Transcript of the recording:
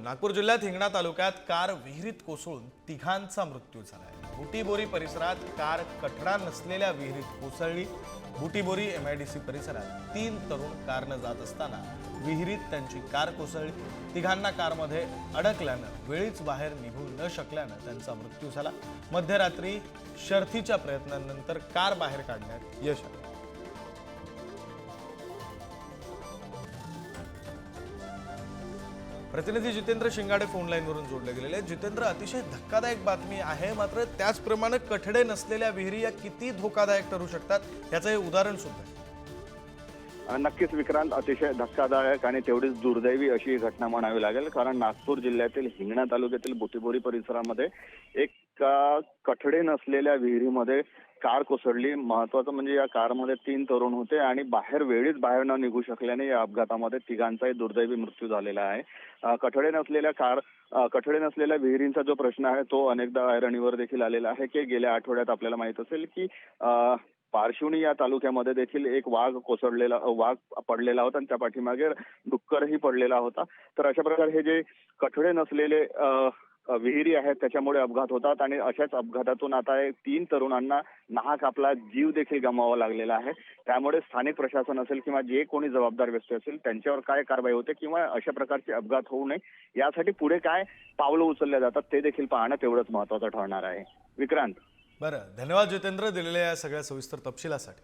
नागपूर जिल्ह्यात हिंगणा तालुक्यात कार विहिरीत कोसळून तिघांचा मृत्यू झालाय। बुटीबोरी परिसरात कार कठडा नसलेल्या विहिरीत कोसळली। बुटीबोरी एमआयडीसी परिसरात 3 तरुण कारने जात असताना विहिरीत त्यांची कार कोसळली। तिघांना कारमध्ये अडकल्यानं वेळीच बाहेर निघू न शकल्यानं त्यांचा मृत्यू झाला। मध्यरात्री शर्थीच्या प्रयत्नांनंतर कार बाहेर काढण्यात यश आलं। प्रतिनिधी जितेंद्र शिंगाडे फोन लाईन वरून जोडले गेलेले। जितेंद्र, अतिशय धक्कादायक बातमी आहे, मात्र त्याचप्रमाणे कठडे नसलेल्या विहिरी या किती धोकादायक ठरू शकतात याचं हे उदाहरण सुद्धा आहे। नक्कीच विक्रांत, अतिशय धक्कादायक आणि तेवढीच दुर्दैवी अशी ही घटना म्हणावी लागेल, कारण नागपूर जिल्ह्यातील हिंगणा तालुक्यातील बुटीबोरी परिसरामध्ये एक कठडे नसलेल्या विहिरीमध्ये कार कोसळली। महत्वाचं म्हणजे या कारमध्ये 3 तरुण होते आणि वेळीच बाहेर न निघू शकल्याने या अपघातामध्ये तिघांचाही दुर्दैवी मृत्यू झालेला आहे। कठडे नसलेल्या विहिरींचा जो प्रश्न आहे तो अनेकदा ऐरणीवर देखील आलेला आहे की गेल्या आठवड्यात आपल्याला माहित असेल की पारशिवनी या तालुक्यामध्ये देखील एक वाघ पडलेला होता आणि त्या पाठीमागे डुक्करही पडलेला होता। तर अशा प्रकारे हे जे कठडे नसलेले विहिरी आहेत त्याच्यामुळे अपघात होतात आणि अशाच अपघातातून आता 3 तरुणांना नाहक आपला जीव देखील गमवावा लागलेला आहे। त्यामुळे स्थानिक प्रशासन असेल किंवा जे कोणी जबाबदार व्यक्ती असेल त्यांच्यावर काय कारवाई होते किंवा अशा प्रकारचे अपघात होऊ नये यासाठी पुढे काय पावलं उचलल्या जातात ते देखील पाहणं तेवढंच महत्त्वाचं ठरणार आहे। विक्रांत, बरं, धन्यवाद जितेंद्र दिलेल्या या सगळ्या सविस्तर तपशिलासाठी।